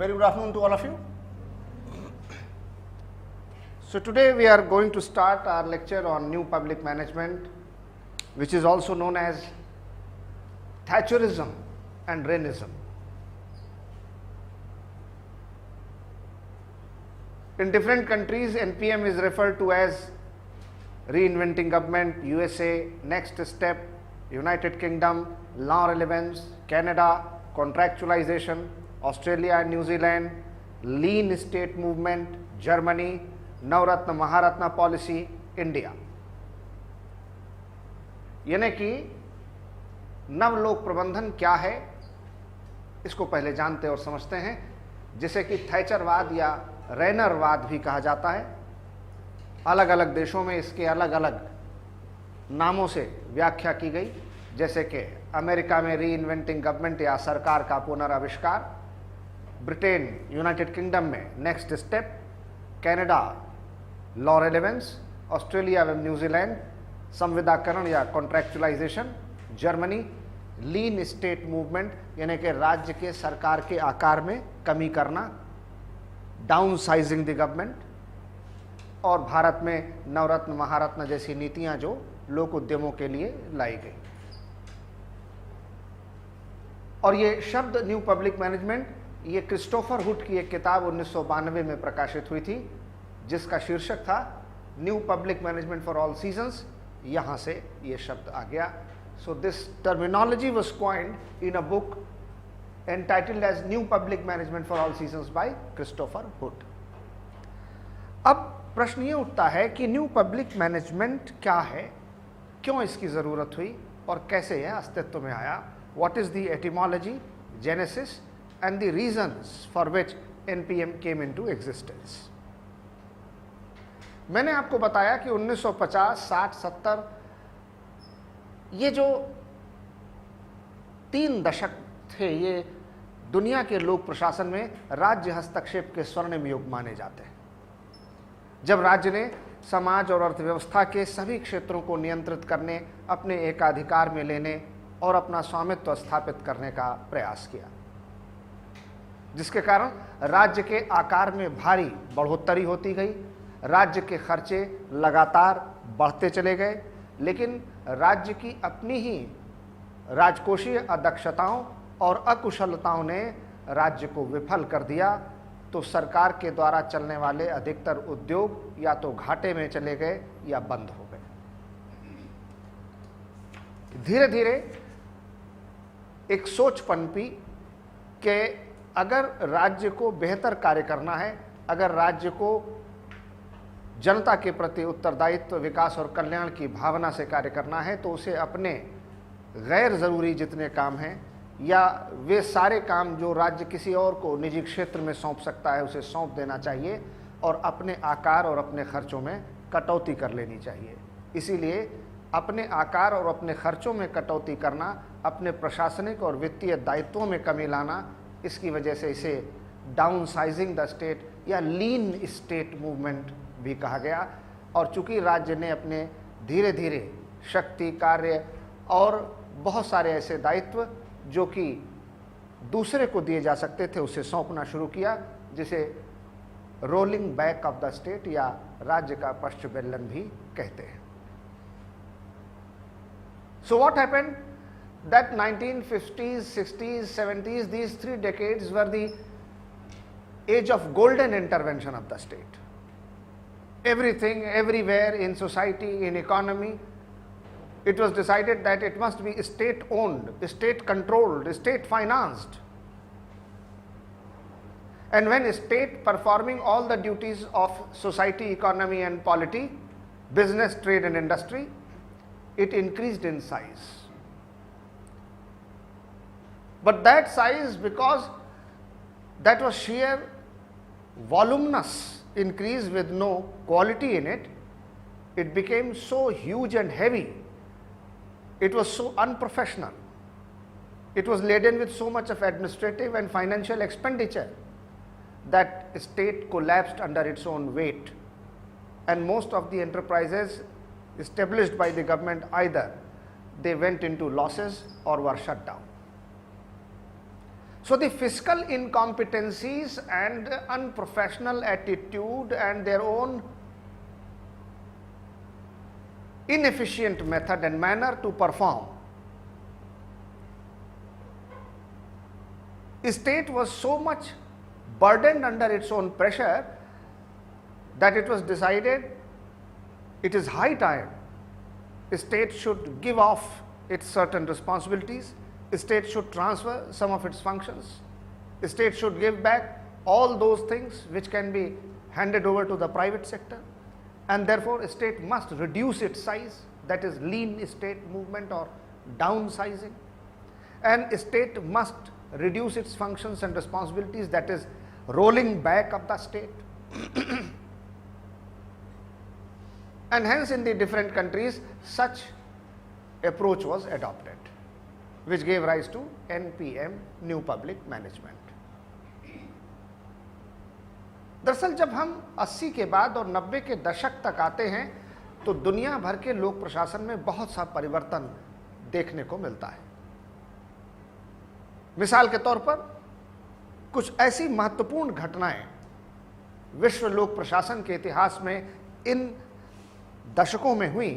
Very good afternoon to all of you. So today we are going to start our lecture on new public management, which is also known as Thatcherism and Rainism. In different countries, NPM is referred to as Reinventing Government, USA, Next Step, United Kingdom, Law Relevance, Canada, Contractualization, Australia and New Zealand, Lean State Movement, Germany, Navratna Maharatna policy, India. यानी कि नवलोक प्रबंधन क्या है, इसको पहले जानते और समझते हैं, जिसे कि थैचरवाद या रैनरवाद भी कहा जाता है। अलग अलग देशों में इसके अलग अलग नामों से व्याख्या की गई, जैसे कि अमेरिका में रीइन्वेंटिंग गवर्नमेंट या सरकार का पुनराविष्कार, ब्रिटेन यूनाइटेड किंगडम में next step, Canada law relevance, Australia व न्यूजीलैंड संविदाकरण या कॉन्ट्रैक्चुअलाइजेशन, जर्मनी लीन स्टेट मूवमेंट यानी कि राज्य के सरकार के आकार में कमी करना, डाउन साइजिंग द गवर्नमेंट, और भारत में नवरत्न महारत्न जैसी नीतियां जो लोक उद्यमों के लिए लाई गई। और ये शब्द न्यू पब्लिक मैनेजमेंट, ये क्रिस्टोफर हुड की एक किताब 1992 में प्रकाशित हुई थी, जिसका शीर्षक था new public management for all seasons. यहाँ से ये शब्द आ गया। So this terminology was coined in a book entitled as new public management for all seasons by Christopher Hood. अब प्रश्न ये उठता है कि न्यू पब्लिक मैनेजमेंट क्या है, क्यों इसकी ज़रूरत हुई और कैसे यह अस्तित्व में आया। What is the etymology, genesis and the reasons for which NPM came into existence। मैंने आपको बताया कि 1950, 60, 70 ये जो 3 दशक थे, ये दुनिया के लोक प्रशासन में राज्य हस्तक्षेप के स्वर्णिम युग माने जाते हैं, जब राज्य ने समाज और अर्थव्यवस्था के सभी क्षेत्रों को नियंत्रित करने, अपने एकाधिकार में लेने और अपना स्वामित्व स्थापित करने का प्रयास किया, जिसके कारण राज्य के आकार में भारी बढ़ोतरी होती गई। राज्य के खर्चे लगातार बढ़ते चले गए, लेकिन राज्य की अपनी ही राजकोषीय अदक्षताओं और अकुशलताओं ने राज्य को विफल कर दिया। तो सरकार के द्वारा चलने वाले अधिकतर उद्योग या तो घाटे में चले गए या बंद हो गए। धीरे धीरे एक सोच पनपी कि अगर राज्य को बेहतर कार्य करना है, अगर राज्य को जनता के प्रति उत्तरदायित्व, विकास और कल्याण की भावना से कार्य करना है, तो उसे अपने गैर ज़रूरी जितने काम हैं या वे सारे काम जो राज्य किसी और को निजी क्षेत्र में सौंप सकता है, उसे सौंप देना चाहिए और अपने आकार और अपने खर्चों में कटौती कर लेनी चाहिए। इसीलिए अपने आकार और अपने खर्चों में कटौती करना, अपने प्रशासनिक और वित्तीय दायित्वों में कमी लाना, इसकी वजह से इसे डाउन साइजिंग द स्टेट या लीन स्टेट मूवमेंट भी कहा गया। और चूंकि राज्य ने अपने धीरे धीरे शक्ति, कार्य और बहुत सारे ऐसे दायित्व जो कि दूसरे को दिए जा सकते थे, उसे सौंपना शुरू किया, जिसे rolling back of the state या राज्य का पश्चबेलन भी कहते हैं। So what happened that 1950s, 60s, 70s, these 3 decades were the age of golden intervention of the state. Everything, everywhere in society, in economy, it was decided that it must be state owned, state controlled, state financed. And when state performing all the duties of society, economy and polity, business, trade and industry, it increased in size. But that size, because that was sheer voluminous increase with no quality in it, it became so huge and heavy. It was so unprofessional. It was laden with so much of administrative and financial expenditure that state collapsed under its own weight. And most of the enterprises established by the government, either they went into losses or were shut down. So the fiscal incompetencies and unprofessional attitude and their own inefficient method and manner to perform, state was so much burdened under its own pressure that it was decided it is high time state should give off its certain responsibilities, state should transfer some of its functions, state should give back all those things which can be handed over to the private sector, and therefore state must reduce its size, that is lean state movement or downsizing, and state must reduce its functions and responsibilities, that is rolling back of the state. And hence in the different countries such approach was adopted, which gave rise to NPM, New Public Management. दरअसल जब हम 80 के बाद और 90 के दशक तक आते हैं तो दुनिया भर के लोक प्रशासन में बहुत सा परिवर्तन देखने को मिलता है। मिसाल के तौर पर कुछ ऐसी महत्वपूर्ण घटनाएं विश्व लोक प्रशासन के इतिहास में इन दशकों में हुई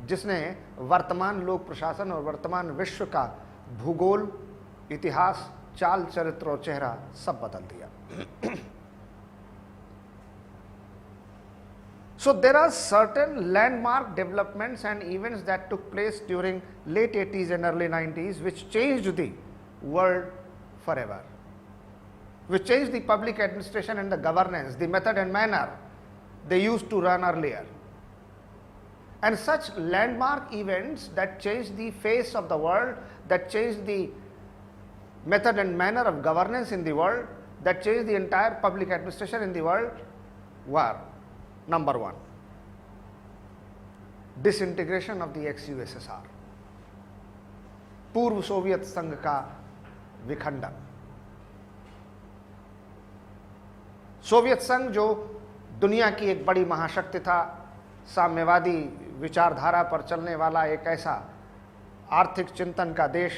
जिसने वर्तमान लोक प्रशासन और वर्तमान विश्व का भूगोल, इतिहास, चाल चरित्र और चेहरा सब बदल दिया। So there are certain landmark developments and events that took place during late 80s and early 90s which changed the world forever, which changed the public administration and the governance, the method and manner they used to run earlier. And such landmark events that changed the face of the world, that changed the method and manner of governance in the world, that changed the entire public administration in the world were: number one, disintegration of the ex-USSR, पूर्व Soviet संघ का विखंडन। Soviet संघ जो दुनिया की एक बड़ी महाशक्ति था, साम्यवादी विचारधारा पर चलने वाला एक ऐसा आर्थिक चिंतन का देश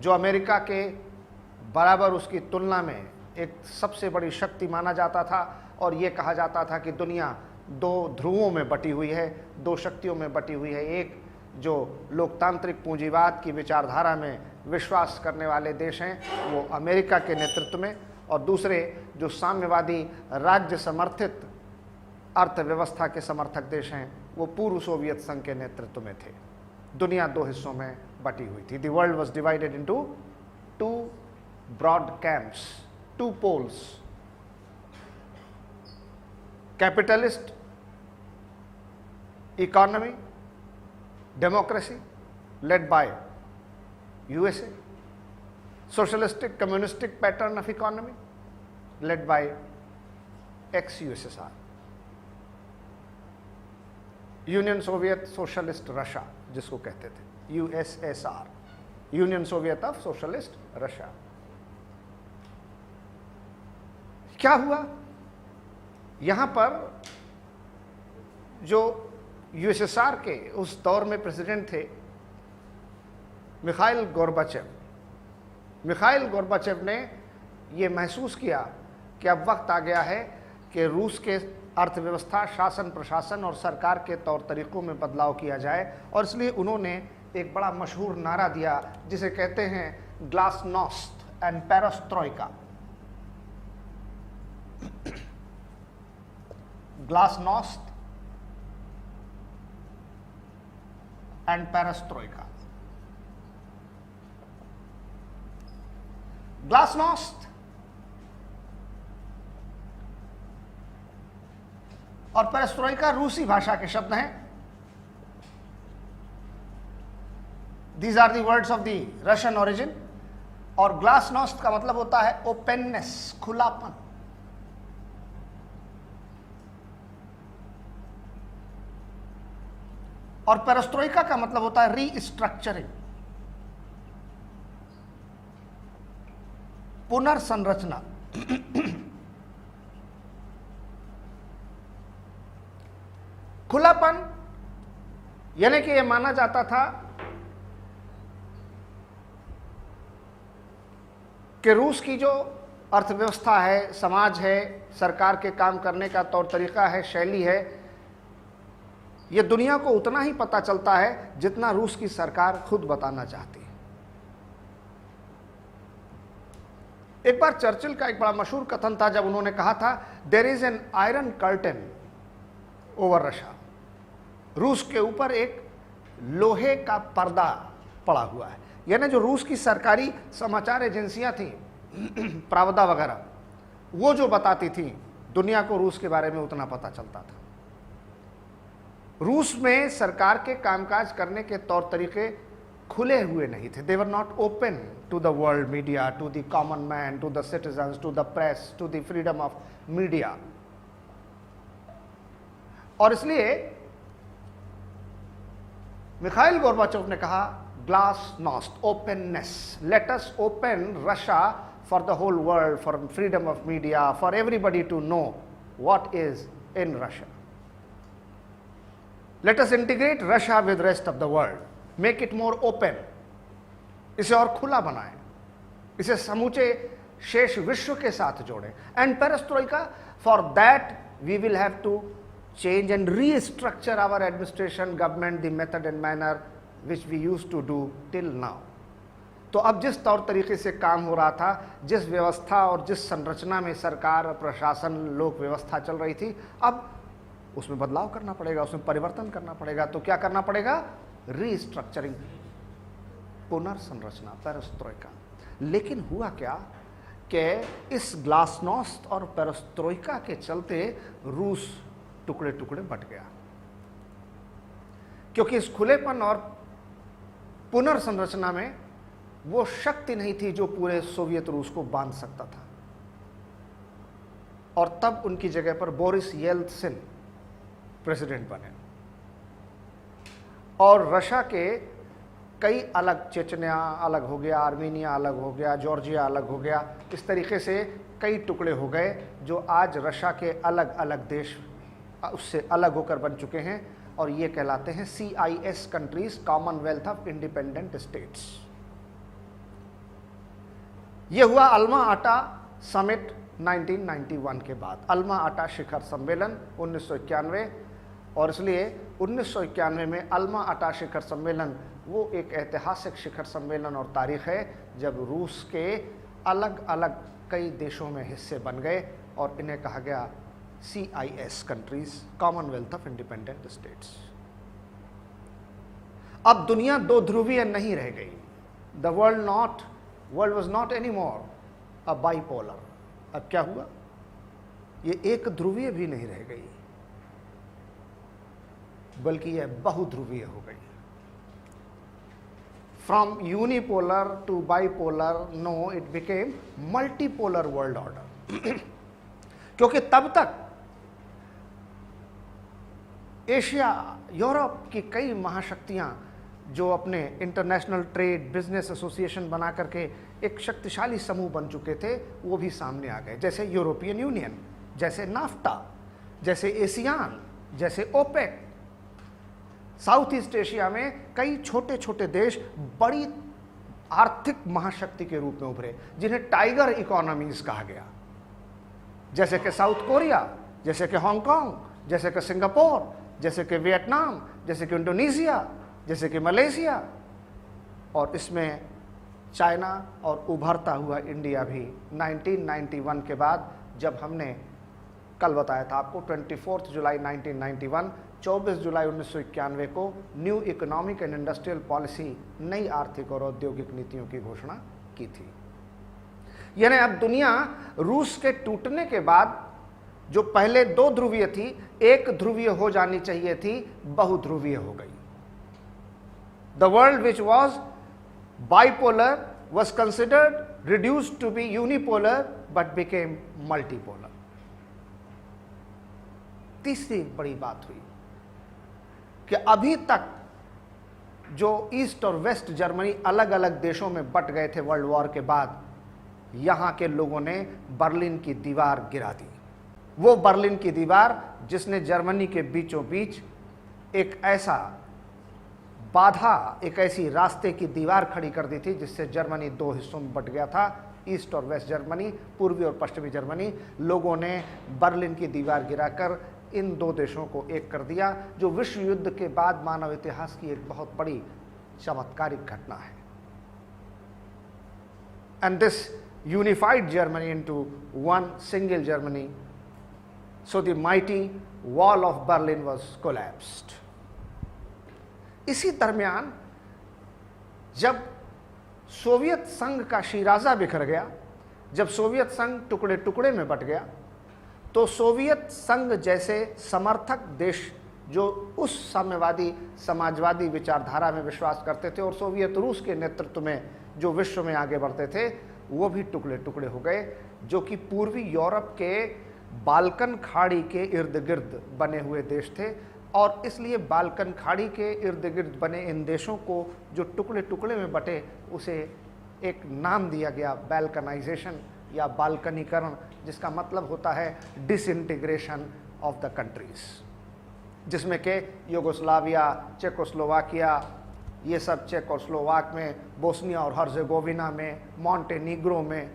जो अमेरिका के बराबर उसकी तुलना में एक सबसे बड़ी शक्ति माना जाता था, और ये कहा जाता था कि दुनिया दो ध्रुवों में बटी हुई है, दो शक्तियों में बटी हुई है। एक जो लोकतांत्रिक पूंजीवाद की विचारधारा में विश्वास करने वाले देश हैं वो अमेरिका के नेतृत्व में, और दूसरे जो साम्यवादी राज्य समर्थित अर्थव्यवस्था के समर्थक देश हैं वो पूर्व सोवियत संघ के नेतृत्व में थे। दुनिया दो हिस्सों में बटी हुई थी। The world was divided into two broad camps, two poles, capitalist economy, democracy led by USA, socialistic communistic pattern of economy led by ex-USSR, union Soviet socialist Russia जिसको कहते थे, USSR, union Soviet of socialist Russia. क्या हुआ यहां पर? जो USSR के उस दौर में प्रेसिडेंट थे मिखाइल गोर्बाचेव, मिखाइल गोर्बाचेव ने ये महसूस किया कि अब वक्त आ गया है कि रूस के अर्थव्यवस्था, शासन प्रशासन और सरकार के तौर तरीक़ों में बदलाव किया जाए, और इसलिए उन्होंने एक बड़ा मशहूर नारा दिया जिसे कहते हैं glasnost and perestroika. Glasnost and perestroika. Glasnost और पेरेस्ट्रोइका रूसी भाषा के शब्द हैं। These are the words of the Russian origin. और ग्लासनोस्ट का मतलब होता है ओपेननेस, खुलापन। और पेरेस्ट्रोइका का मतलब होता है रीस्ट्रक्चरिंग, पुनर्संरचना। खुलापन यानी कि यह माना जाता था कि रूस की जो अर्थव्यवस्था है, समाज है, सरकार के काम करने का तौर तरीका है, शैली है, यह दुनिया को उतना ही पता चलता है जितना रूस की सरकार खुद बताना चाहती है। एक बार चर्चिल का एक बड़ा मशहूर कथन था जब उन्होंने कहा था, there is an iron curtain over Russia. रूस के ऊपर एक लोहे का पर्दा पड़ा हुआ है। यानी जो रूस की सरकारी समाचार एजेंसियां थी, प्रावदा वगैरह, वो जो बताती थी, दुनिया को रूस के बारे में उतना पता चलता था। रूस में सरकार के कामकाज करने के तौर तरीके खुले हुए नहीं थे। They were not open to the world media, to the common man, to the citizens, to the press, to the freedom of media. और इसलिए मिखाइल गोर्बाचोव ने कहा, glasnost, openness, let us open Russia for the whole world, for freedom of media, for everybody to know what is in Russia. Let us integrate Russia with rest of the world, make it more open, इसे और खुला बनाएं, इसे समूचे शेष विश्व के साथ जोड़ें। And perestroika, for that we will have to change and restructure our administration, government, the method and manner which we used to do till now। तो अब जिस तौर तरीके से काम हो रहा था, जिस व्यवस्था और जिस संरचना में सरकार, प्रशासन, लोक व्यवस्था चल रही थी, अब उसमें बदलाव करना पड़ेगा, उसमें परिवर्तन करना पड़ेगा। तो क्या करना पड़ेगा? रीस्ट्रक्चरिंग, पुनर्संरचना, पेरेस्ट्रोइका। लेकिन हुआ क्या कि इस ग्लासनोस्ट और पेरेस्ट्रोइका के चलते रूस टुकड़े टुकड़े बट गया, क्योंकि इस खुलेपन और पुनर्संरचना में वो शक्ति नहीं थी जो पूरे सोवियत रूस को बांध सकता था। और तब उनकी जगह पर बोरिस येल्त्सिन प्रेसिडेंट बने और रशिया के कई अलग, चेचनिया अलग हो गया, आर्मेनिया अलग हो गया, जॉर्जिया अलग हो गया, इस तरीके से कई टुकड़े हो गए जो आज रशिया के अलग अलग देश उससे अलग होकर बन चुके हैं। और ये कहलाते हैं CIS countries, Commonwealth of independent states. ये हुआ अल्मा आटा समिट 1991 के बाद, अल्मा आटा शिखर सम्मेलन 1991। और इसलिए 1991 में अल्मा आटा शिखर सम्मेलन वो एक ऐतिहासिक शिखर सम्मेलन और तारीख है जब रूस के अलग अलग कई देशों में हिस्से बन गए और इन्हें कहा गया CIS countries, Commonwealth of independent states. अब दुनिया दो ध्रुवीय नहीं रह गई। The world was not any more a bipolar. अब क्या हुआ? ये एक ध्रुवीय भी नहीं रह गई, बल्कि यह बहुध्रुवीय हो गई। From unipolar to bipolar, no, it became multipolar world order. क्योंकि तब तक एशिया, यूरोप की कई महाशक्तियां जो अपने इंटरनेशनल ट्रेड बिजनेस एसोसिएशन बना करके एक शक्तिशाली समूह बन चुके थे, वो भी सामने आ गए। जैसे यूरोपियन यूनियन, जैसे नाफ्टा, जैसे एशियान, जैसे ओपेक। साउथ ईस्ट एशिया में कई छोटे छोटे देश बड़ी आर्थिक महाशक्ति के रूप में उभरे, जिन्हें टाइगर इकोनॉमीज कहा गया, जैसे कि साउथ कोरिया, जैसे कि हांगकांग, जैसे कि सिंगापुर, जैसे कि वियतनाम, जैसे कि इंडोनेशिया, जैसे कि मलेशिया। और इसमें चाइना और उभरता हुआ इंडिया भी 1991 के बाद, जब हमने कल बताया था आपको 24 जुलाई 1991, 24 जुलाई 1991 को new economic and industrial policy, नई आर्थिक और औद्योगिक नीतियों की घोषणा की थी। यानी अब दुनिया रूस के टूटने के बाद जो पहले दो ध्रुवीय थी, एक ध्रुवीय हो जानी चाहिए थी, बहुध्रुवीय हो गई। The world which was bipolar was considered reduced to be unipolar but became multipolar. तीसरी बड़ी बात हुई कि अभी तक जो ईस्ट और वेस्ट जर्मनी अलग अलग देशों में बट गए थे वर्ल्ड वॉर के बाद, यहां के लोगों ने बर्लिन की दीवार गिरा दी। वो बर्लिन की दीवार जिसने जर्मनी के बीचों बीच एक ऐसा बाधा, एक ऐसी रास्ते की दीवार खड़ी कर दी थी जिससे जर्मनी दो हिस्सों में बट गया था। ईस्ट और वेस्ट जर्मनी, पूर्वी और पश्चिमी जर्मनी, लोगों ने बर्लिन की दीवार गिराकर इन दो देशों को एक कर दिया, जो विश्व युद्ध के बाद मानव इतिहास की एक बहुत बड़ी चमत्कारिक घटना है। And this unified Germany into one single Germany, so the mighty wall of Berlin was collapsed. इसी दरमियान जब सोवियत संघ का शिराजा बिखर गया, जब सोवियत संघ टुकड़े टुकड़े में बट गया, तो सोवियत संघ जैसे समर्थक देश जो उस साम्यवादी समाजवादी विचारधारा में विश्वास करते थे और सोवियत रूस के नेतृत्व में जो विश्व में आगे बढ़ते थे, वो भी टुकड़े टुकड़े हो गए, जो कि पूर्वी यूरोप के बाल्कन खाड़ी के इर्द गिर्द बने हुए देश थे। और इसलिए बाल्कन खाड़ी के इर्द गिर्द बने इन देशों को जो टुकड़े टुकड़े में बटे, उसे एक नाम दिया गया बाल्कनाइजेशन या बाल्कनीकरण, जिसका मतलब होता है डिसइंटीग्रेशन ऑफ द कंट्रीज, जिसमें के यूगोस्लाविया, चेकोस्लोवाकिया, ये सब चेक और स्लोवाक में, बोस्निया और हर्जेगोविना में, मॉन्टेनीग्रो में,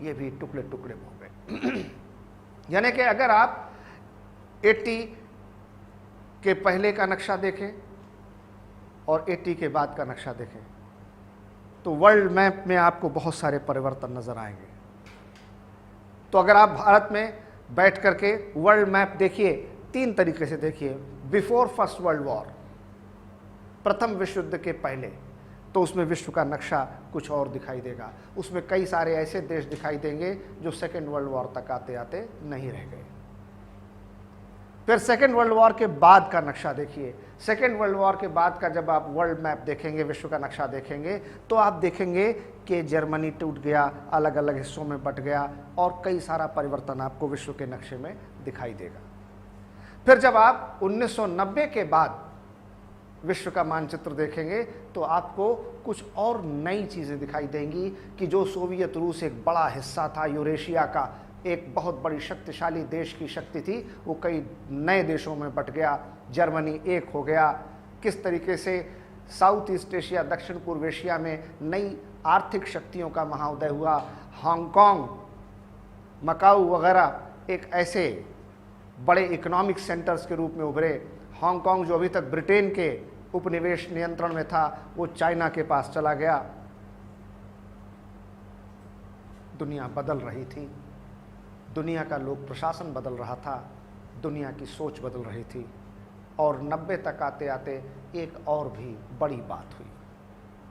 ये भी टुकड़े टुकड़े हो गए। यानी कि अगर आप 80 के पहले का नक्शा देखें और 80 के बाद का नक्शा देखें, तो वर्ल्ड मैप में आपको बहुत सारे परिवर्तन नजर आएंगे। तो अगर आप भारत में बैठ करके वर्ल्ड मैप देखिए, 3 तरीके से देखिए। बिफोर फर्स्ट वर्ल्ड वॉर, प्रथम विश्व युद्ध के पहले, तो उसमें विश्व का नक्शा कुछ और दिखाई देगा। उसमें कई सारे ऐसे देश दिखाई देंगे जो सेकेंड वर्ल्ड वॉर तक आते आते नहीं रह गए। फिर सेकेंड वर्ल्ड वॉर के बाद का नक्शा देखिए। सेकेंड वर्ल्ड वॉर के बाद का जब आप वर्ल्ड मैप देखेंगे, विश्व का नक्शा देखेंगे, तो आप देखेंगे कि जर्मनी टूट गया, अलग अलग हिस्सों में बट गया और कई सारा परिवर्तन आपको विश्व के नक्शे में दिखाई देगा। फिर जब आप 1990 के बाद विश्व का मानचित्र देखेंगे, तो आपको कुछ और नई चीज़ें दिखाई देंगी कि जो सोवियत रूस एक बड़ा हिस्सा था, यूरेशिया का एक बहुत बड़ी शक्तिशाली देश की शक्ति थी, वो कई नए देशों में बट गया, जर्मनी एक हो गया। किस तरीके से साउथ ईस्ट एशिया, दक्षिण पूर्व एशिया में नई आर्थिक शक्तियों का महाउदय हुआ। हांगकांग, मकाऊ वगैरह एक ऐसे बड़े इकोनॉमिक सेंटर्स के रूप में उभरे। हांगकांग जो अभी तक ब्रिटेन के उपनिवेश नियंत्रण में था, वो चाइना के पास चला गया। दुनिया बदल रही थी, दुनिया का लोक प्रशासन बदल रहा था, दुनिया की सोच बदल रही थी। और 90 तक आते आते एक और भी बड़ी बात हुई,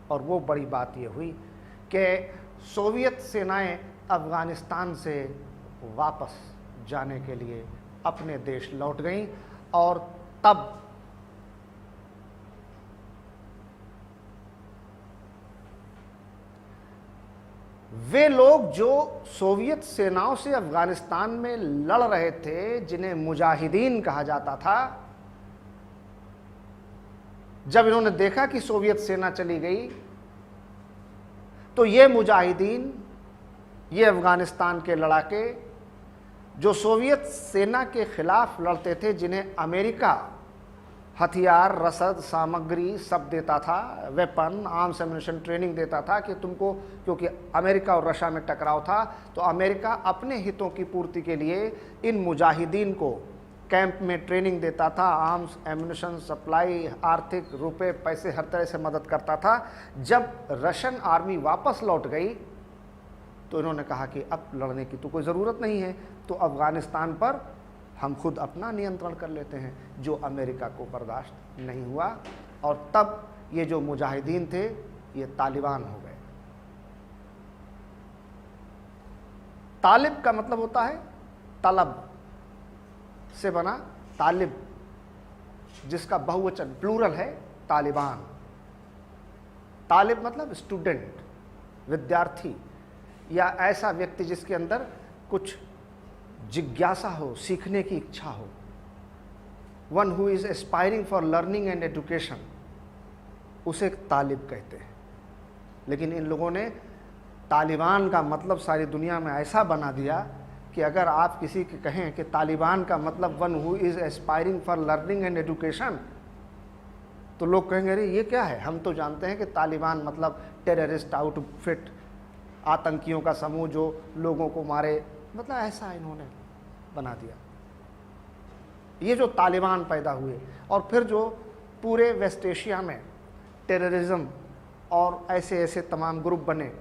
और वो बड़ी बात ये हुई कि सोवियत सेनाएं अफ़गानिस्तान से वापस जाने के लिए अपने देश लौट गईं। और तब वे लोग जो सोवियत सेनाओं से अफगानिस्तान में लड़ रहे थे, जिन्हें मुजाहिदीन कहा जाता था, जब इन्होंने देखा कि सोवियत सेना चली गई, तो ये मुजाहिदीन, ये अफगानिस्तान के लड़ाके जो सोवियत सेना के खिलाफ लड़ते थे, जिन्हें अमेरिका हथियार, रसद, सामग्री सब देता था, वेपन, आर्म्स एम्यूनिशन, ट्रेनिंग देता था कि तुमको, क्योंकि अमेरिका और रशिया में टकराव था, तो अमेरिका अपने हितों की पूर्ति के लिए इन मुजाहिदीन को कैंप में ट्रेनिंग देता था, आर्म्स एम्यूनिशन सप्लाई, आर्थिक, रुपए, पैसे, हर तरह से मदद करता था। जब रशियन आर्मी वापस लौट गई, तो इन्होंने कहा कि अब लड़ने की तो कोई ज़रूरत नहीं है, तो अफ़गानिस्तान पर हम खुद अपना नियंत्रण कर लेते हैं, जो अमेरिका को बर्दाश्त नहीं हुआ। और तब ये जो मुजाहिदीन थे, ये तालिबान हो गए। तालिब का मतलब होता है तलब से बना तालिब, जिसका बहुवचन प्लूरल है तालिबान। तालिब मतलब स्टूडेंट, विद्यार्थी, या ऐसा व्यक्ति जिसके अंदर कुछ जिज्ञासा हो, सीखने की इच्छा हो। One who is aspiring for learning and education, उसे तालिब कहते हैं। लेकिन इन लोगों ने तालिबान का मतलब सारी दुनिया में ऐसा बना दिया कि अगर आप किसी के कहें कि तालिबान का मतलब one who is aspiring for learning and education, तो लोग कहेंगे अरे ये क्या है, हम तो जानते हैं कि तालिबान मतलब टेररिस्ट आउटफिट, आतंकियों का समूह जो लोगों को मारे, मतलब ऐसा इन्होंने बना दिया। ये जो तालिबान पैदा हुए और फिर जो पूरे वेस्ट एशिया में टेररिज्म और ऐसे ऐसे तमाम ग्रुप बने,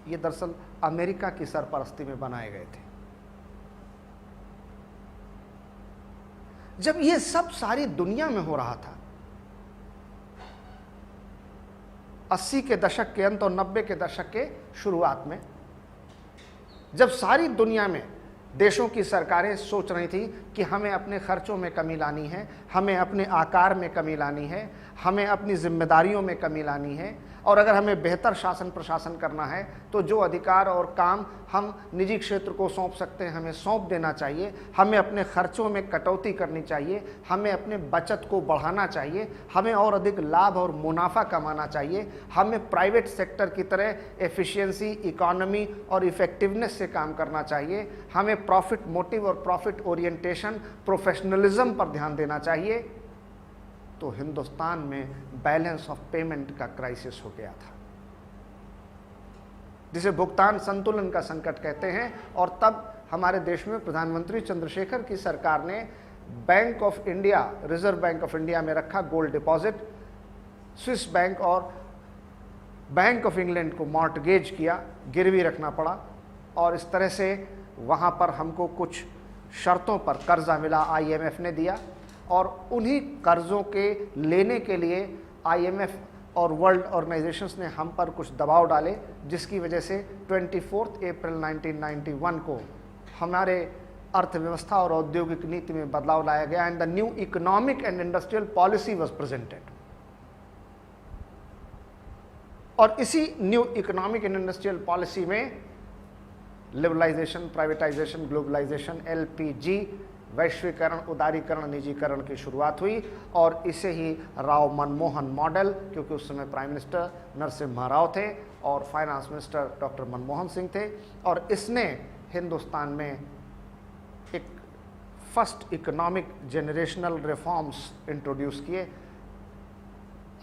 ये दरअसल अमेरिका की सरपरस्ती में बनाए गए थे। जब ये सब सारी दुनिया में हो रहा था, 80 के दशक के अंत और 90 के दशक के शुरुआत में, जब सारी दुनिया में देशों की सरकारें सोच रही थी कि हमें अपने खर्चों में कमी लानी है, हमें अपने आकार में कमी लानी है, हमें अपनी जिम्मेदारियों में कमी लानी है, और अगर हमें बेहतर शासन प्रशासन करना है तो जो अधिकार और काम हम निजी क्षेत्र को सौंप सकते हैं हमें सौंप देना चाहिए, हमें अपने खर्चों में कटौती करनी चाहिए, हमें अपने बचत को बढ़ाना चाहिए, हमें और अधिक लाभ और मुनाफा कमाना चाहिए, हमें प्राइवेट सेक्टर की तरह एफिशिएंसी, इकोनॉमी और इफेक्टिवनेस से काम करना चाहिए, हमें प्रॉफिट मोटिव और प्रॉफिट ओरिएंटेशन, प्रोफेशनलिज्म पर ध्यान देना चाहिए। तो हिंदुस्तान में बैलेंस ऑफ पेमेंट का क्राइसिस हो गया था, जिसे भुगतान संतुलन का संकट कहते हैं। और तब हमारे देश में प्रधानमंत्री चंद्रशेखर की सरकार ने bank of India, reserve bank of India में रखा गोल्ड डिपॉजिट, स्विस बैंक और बैंक ऑफ इंग्लैंड को मॉर्टगेज किया, गिरवी रखना पड़ा, और इस तरह से वहाँ पर हमको कुछ शर्तों पर कर्जा मिला, IMF ने दिया, और उन्हीं कर्ज़ों के लेने के लिए IMF और वर्ल्ड ऑर्गेनाइजेशंस ने हम पर कुछ दबाव डाले, जिसकी वजह से 24 अप्रैल 1991 को हमारे अर्थव्यवस्था और औद्योगिक नीति में बदलाव लाया गया and the new economic and industrial policy was presented. और इसी new economic and industrial policy में लिबरलाइजेशन, प्राइवेटाइजेशन, ग्लोबलाइजेशन, LPG, वैश्वीकरण, उदारीकरण, निजीकरण की शुरुआत हुई, और इसे ही राव मनमोहन मॉडल, क्योंकि उस समय प्राइम मिनिस्टर नरसिम्हा राव थे और finance minister doctor Manmohan Singh थे, और इसने हिंदुस्तान में एक first economic generational reforms introduce किए,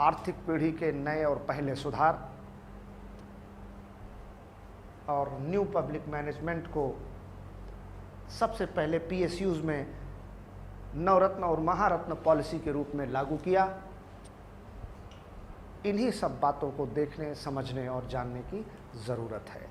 आर्थिक पीढ़ी के नए और पहले सुधार, और न्यू पब्लिक मैनेजमेंट को सबसे पहले PSUs में नवरत्न और महारत्न पॉलिसी के रूप में लागू किया। इन्हीं सब बातों को देखने, समझने और जानने की ज़रूरत है।